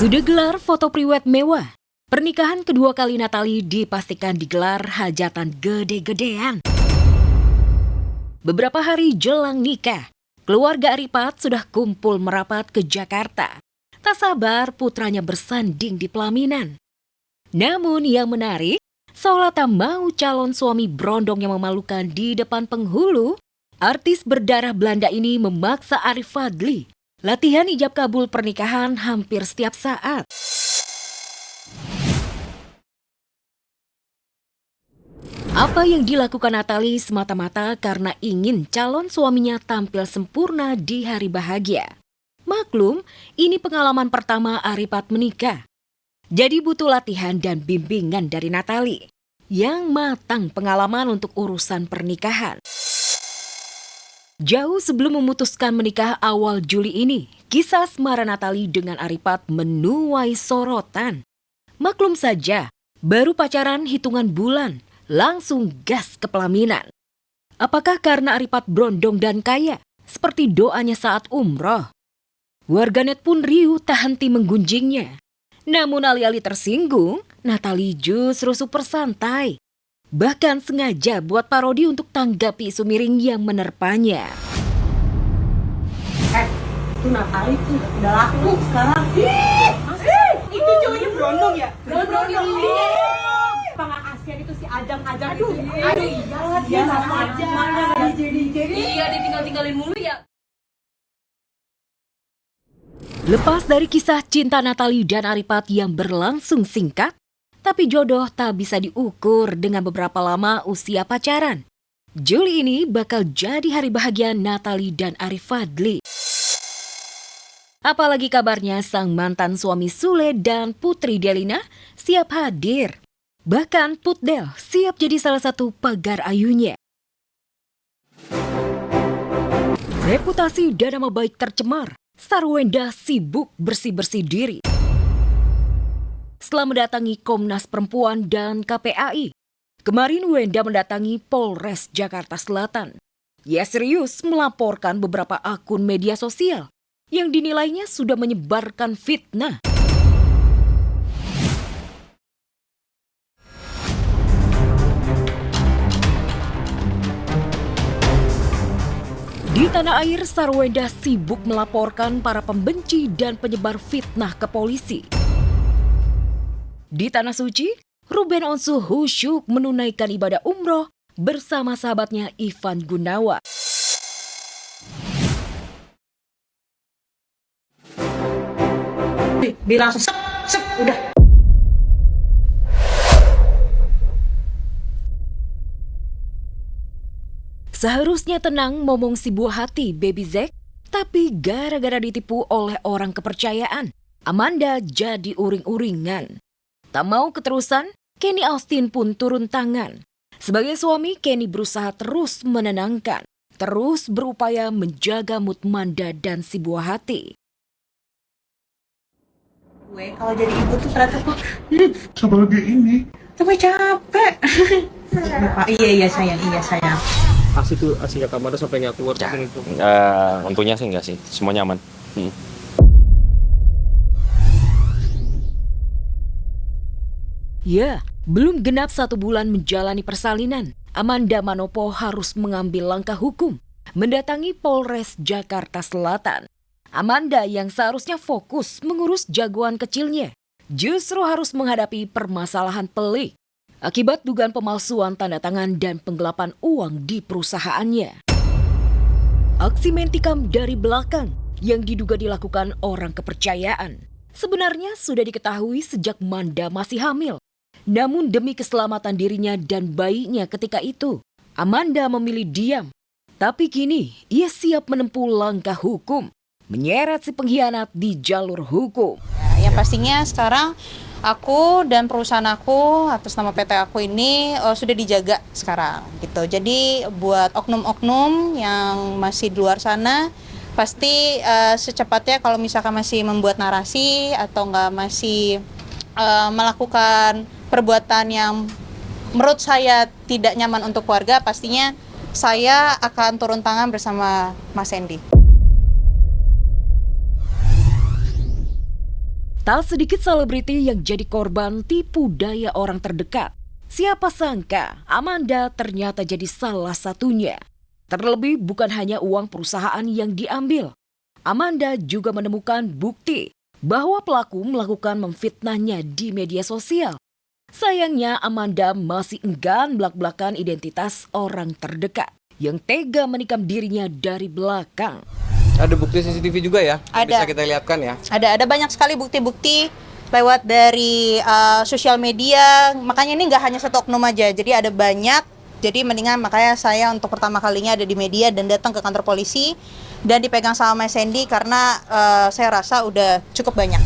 Sudah gelar foto priwet mewah. Pernikahan kedua kali Natalie dipastikan digelar hajatan gede-gedean. Beberapa hari jelang nikah, keluarga Aripat sudah kumpul merapat ke Jakarta. Tak sabar putranya bersanding di pelaminan. Namun yang menarik, seolah tak mau calon suami berondong yang memalukan di depan penghulu, artis berdarah Belanda ini memaksa Arif Fadli latihan ijab kabul pernikahan hampir setiap saat. Apa yang dilakukan Natalie semata-mata karena ingin calon suaminya tampil sempurna di hari bahagia. Maklum, ini pengalaman pertama Aripat menikah. Jadi butuh latihan dan bimbingan dari Natalie yang matang pengalaman untuk urusan pernikahan. Jauh sebelum memutuskan menikah awal Juli ini, kisah asmara Natalie dengan Aripat menuai sorotan. Maklum saja, baru pacaran hitungan bulan, langsung gas ke pelaminan. Apakah karena Aripat berondong dan kaya, seperti doanya saat umroh? Warganet pun riuh tak henti menggunjingnya. Namun alih-alih tersinggung, Natalie justru super santai. Bahkan sengaja buat parodi untuk tanggapi isu miring yang menerpanya. Itu Natalie tuh udah laku sekarang. Itu cowoknya berondong ya? Berondong. Pangan ASEAN itu si Ajang-Ajang Aduh, itu. iyalah dia sama aja. Jadi. Iya, ditinggal-tinggalin mulu ya. Lepas dari kisah cinta Natalie dan Aripat yang berlangsung singkat, tapi jodoh tak bisa diukur dengan beberapa lama usia pacaran. Juli ini bakal jadi hari bahagia Natalie dan Arif Fadli. Apalagi kabarnya sang mantan suami Sule dan Putri Delina siap hadir. Bahkan Putdel siap jadi salah satu pagar ayunya. Reputasi dan nama baik tercemar, Sarwenda sibuk bersih-bersih diri. Setelah mendatangi Komnas Perempuan dan KPAI, kemarin Wenda mendatangi Polres Jakarta Selatan. Ia serius melaporkan beberapa akun media sosial yang dinilainya sudah menyebarkan fitnah. Di tanah air, Sarwenda sibuk melaporkan para pembenci dan penyebar fitnah ke polisi. Di Tanah Suci, Ruben Onsu khusyuk menunaikan ibadah umroh bersama sahabatnya Ivan Gunawan. Bilang sep, udah. Seharusnya tenang momong si buah hati Baby Zack, tapi gara-gara ditipu oleh orang kepercayaan, Amanda jadi uring-uringan. Tak mau keterusan, Kenny Austin pun turun tangan. Sebagai suami, Kenny berusaha terus menenangkan, terus berupaya menjaga mood Manda dan si buah hati. Gue kalau jadi ibu tuh ternyata tuh Sebagai ini tapi capek. Iya sayang. Aslinya kamar sampai nggak keluar Ya, itu. untungnya sih enggak sih, semuanya aman. Ya, belum genap 1 bulan menjalani persalinan, Amanda Manopo harus mengambil langkah hukum, mendatangi Polres Jakarta Selatan. Amanda yang seharusnya fokus mengurus jagoan kecilnya, justru harus menghadapi permasalahan pelik akibat dugaan pemalsuan tanda tangan dan penggelapan uang di perusahaannya. Aksi mentikam dari belakang yang diduga dilakukan orang kepercayaan sebenarnya sudah diketahui sejak Manda masih hamil. Namun demi keselamatan dirinya dan bayinya ketika itu, Amanda memilih diam. Tapi kini ia siap menempuh langkah hukum, menyeret si pengkhianat di jalur hukum. Ya pastinya sekarang aku dan perusahaan aku atas nama PT aku ini sudah dijaga sekarang gitu. Jadi buat oknum-oknum yang masih di luar sana, pasti secepatnya kalau misalkan masih membuat narasi atau masih melakukan perbuatan yang menurut saya tidak nyaman untuk keluarga, pastinya saya akan turun tangan bersama Mas Hendy. Tak sedikit selebriti yang jadi korban tipu daya orang terdekat. Siapa sangka Amanda ternyata jadi salah satunya. Terlebih bukan hanya uang perusahaan yang diambil. Amanda juga menemukan bukti bahwa pelaku melakukan memfitnahnya di media sosial. Sayangnya Amanda masih enggan belak-belakan identitas orang terdekat yang tega menikam dirinya dari belakang. Ada bukti CCTV juga ya? Ada. Bisa kita lihatkan ya? Ada banyak sekali bukti-bukti lewat dari sosial media. Makanya ini nggak hanya satu oknum aja, jadi ada banyak. Jadi mendingan makanya saya untuk pertama kalinya ada di media dan datang ke kantor polisi dan dipegang sama Mas Sandy karena saya rasa udah cukup banyak.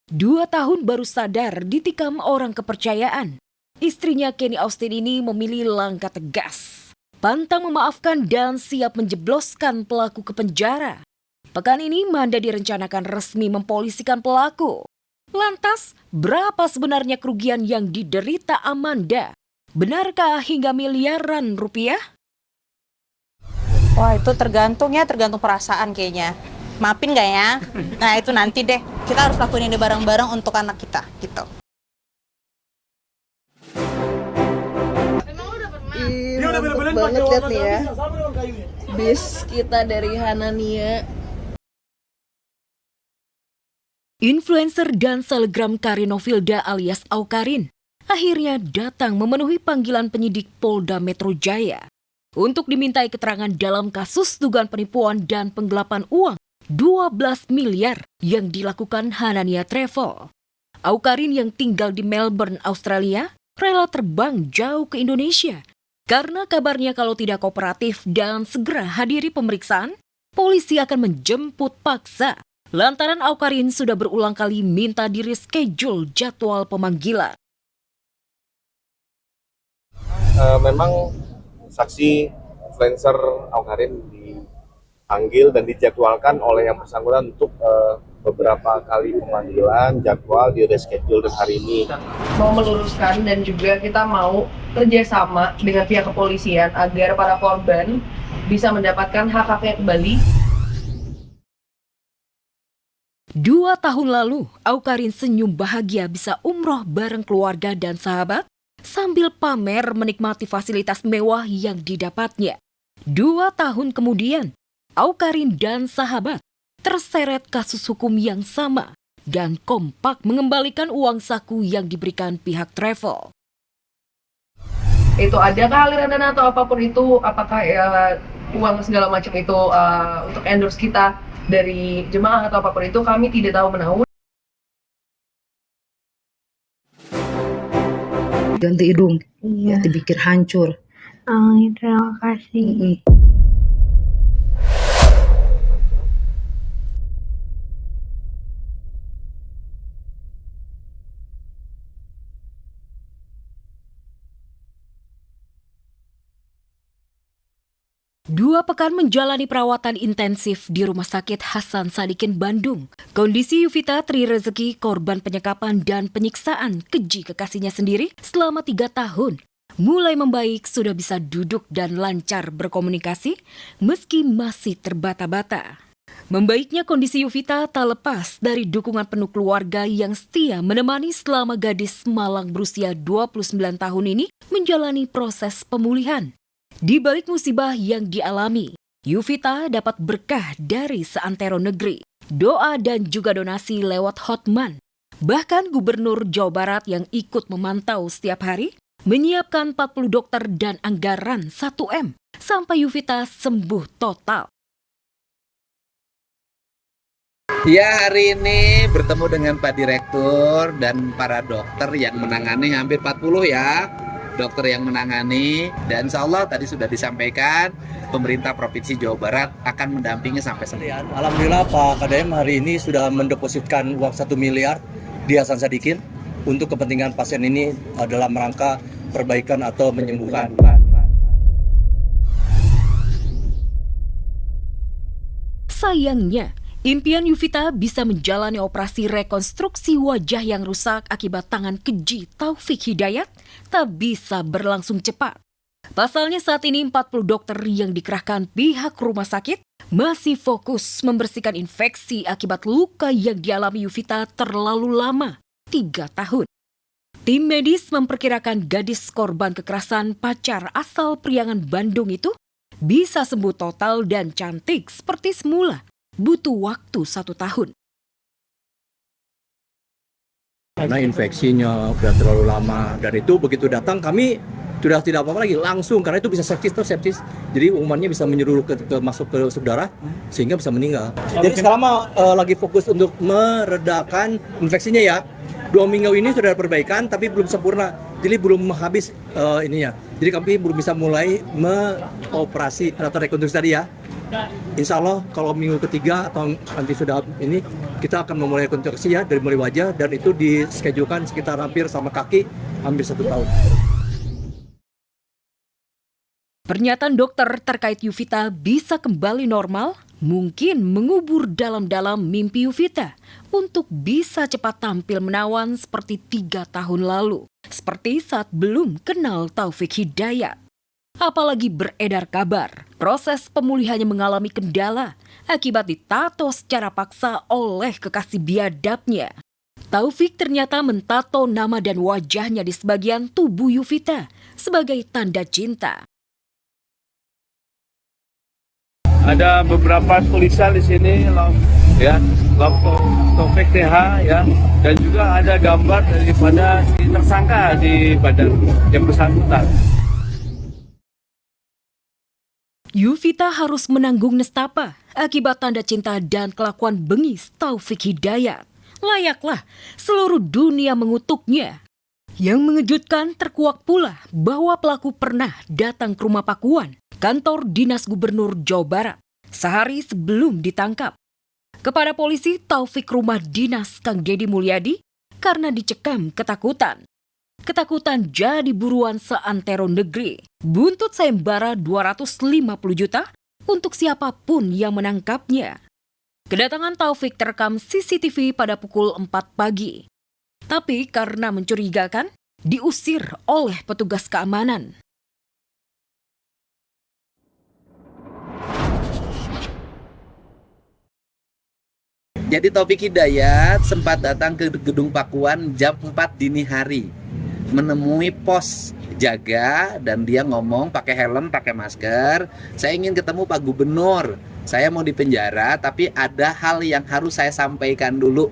2 tahun baru sadar ditikam orang kepercayaan. Istrinya Kenny Austin ini memilih langkah tegas. Pantang memaafkan dan siap menjebloskan pelaku ke penjara. Pekan ini Manda direncanakan resmi mempolisikan pelaku. Lantas, berapa sebenarnya kerugian yang diderita Amanda? Benarkah hingga miliaran rupiah? Wah, itu tergantung perasaan kayaknya. Maafin nggak ya? Nah, itu nanti deh. Kita harus lakuin ini bareng-bareng untuk anak kita, gitu. Dia udah bener-bener banget lihat nih ya. Bis kita dari Hanania. Influencer dan selebgram Karinovilda alias Aukarin akhirnya datang memenuhi panggilan penyidik Polda Metro Jaya untuk dimintai keterangan dalam kasus dugaan penipuan dan penggelapan uang 12 miliar yang dilakukan Hanania Travel. Aukarin yang tinggal di Melbourne, Australia, rela terbang jauh ke Indonesia karena kabarnya kalau tidak kooperatif dan segera hadiri pemeriksaan, polisi akan menjemput paksa. Lantaran Aukarin sudah berulang kali minta diri schedule jadwal pemanggilan. Memang saksi influencer Aukarin dipanggil dan dijadwalkan oleh yang bersangkutan untuk beberapa kali pemanggilan, jadwal di reschedule dan hari ini. Mau meluruskan dan juga kita mau kerjasama dengan pihak kepolisian agar para korban bisa mendapatkan hak-haknya kembali. 2 tahun lalu, Aukarin senyum bahagia bisa umroh bareng keluarga dan sahabat sambil pamer menikmati fasilitas mewah yang didapatnya. 2 tahun kemudian, Aukarin dan sahabat terseret kasus hukum yang sama dan kompak mengembalikan uang saku yang diberikan pihak travel. Itu adakah aliran dana atau apapun itu, apakah uang segala macam itu untuk endorse kita dari jemaah atau apapun itu, kami tidak tahu menahu. Ganti hidung, ya dipikir hancur. Terima kasih. Dua pekan menjalani perawatan intensif di Rumah Sakit Hasan Sadikin, Bandung. Kondisi Yuvita Tri Rezeki, korban penyekapan dan penyiksaan keji kekasihnya sendiri selama 3 tahun, mulai membaik, sudah bisa duduk dan lancar berkomunikasi meski masih terbata-bata. Membaiknya kondisi Yuvita tak lepas dari dukungan penuh keluarga yang setia menemani selama gadis Malang berusia 29 tahun ini menjalani proses pemulihan. Di balik musibah yang dialami, Yuvita dapat berkah dari seantero negeri, doa dan juga donasi lewat Hotman. Bahkan Gubernur Jawa Barat yang ikut memantau setiap hari menyiapkan 40 dokter dan anggaran 1M sampai Yuvita sembuh total. Ya, hari ini bertemu dengan Pak Direktur dan para dokter yang menangani, hampir 40 ya. Dokter yang menangani, dan insya Allah tadi sudah disampaikan pemerintah Provinsi Jawa Barat akan mendampingi sampai selesai. Alhamdulillah Pak KDM hari ini sudah mendepositkan uang 1 miliar di Hasan Sadikin untuk kepentingan pasien ini dalam rangka perbaikan atau menyembuhkan. Sayangnya, impian Yuvita bisa menjalani operasi rekonstruksi wajah yang rusak akibat tangan keji Taufik Hidayat tak bisa berlangsung cepat. Pasalnya saat ini 40 dokter yang dikerahkan pihak rumah sakit masih fokus membersihkan infeksi akibat luka yang dialami Yuvita terlalu lama, 3 tahun. Tim medis memperkirakan gadis korban kekerasan pacar asal Priangan Bandung itu bisa sembuh total dan cantik seperti semula. Butuh waktu 1 tahun. Karena infeksinya udah terlalu lama, dan itu begitu datang kami sudah tidak apa-apa lagi, langsung, karena itu bisa sepsis, jadi umumannya bisa menyeluruh masuk ke darah sehingga bisa meninggal. Jadi sekarang lagi fokus untuk meredakan infeksinya ya. 2 minggu ini sudah ada perbaikan tapi belum sempurna, jadi belum habis ininya. Jadi kami belum bisa mulai mengoperasi atau rekonstruksi tadi ya. Insya Allah kalau minggu ketiga atau nanti sudah ini, kita akan memulai rekonstruksi ya, dari mulai wajah, dan itu dischedulekan sekitar hampir sama kaki hampir 1 tahun. Pernyataan dokter terkait Yuvita bisa kembali normal mungkin mengubur dalam-dalam mimpi Yuvita untuk bisa cepat tampil menawan seperti 3 tahun lalu, seperti saat belum kenal Taufik Hidayat. Apalagi beredar kabar, proses pemulihannya mengalami kendala akibat ditato secara paksa oleh kekasih biadabnya. Taufik ternyata mentato nama dan wajahnya di sebagian tubuh Yuvita sebagai tanda cinta. Ada beberapa tulisan di sini, love Taufik TH ya, dan juga ada gambar daripada si tersangka di badan yang bersangkutan. Yuvita harus menanggung nestapa akibat tanda cinta dan kelakuan bengis Taufik Hidayat. Layaklah seluruh dunia mengutuknya. Yang mengejutkan, terkuak pula bahwa pelaku pernah datang ke rumah Pakuan, kantor Dinas Gubernur Jawa Barat, sehari sebelum ditangkap. Kepada polisi, Taufik rumah dinas Kang Deddy Mulyadi karena dicekam ketakutan. Ketakutan jadi buruan seantero negeri. Buntut sayembara 250 juta untuk siapapun yang menangkapnya. Kedatangan Taufik terekam CCTV pada pukul 4 pagi. Tapi karena mencurigakan, diusir oleh petugas keamanan. Jadi Taufik Hidayat sempat datang ke gedung Pakuan jam 4 dini hari, menemui pos jaga, dan dia ngomong pakai helm, pakai masker, saya ingin ketemu Pak Gubernur, saya mau dipenjara tapi ada hal yang harus saya sampaikan dulu.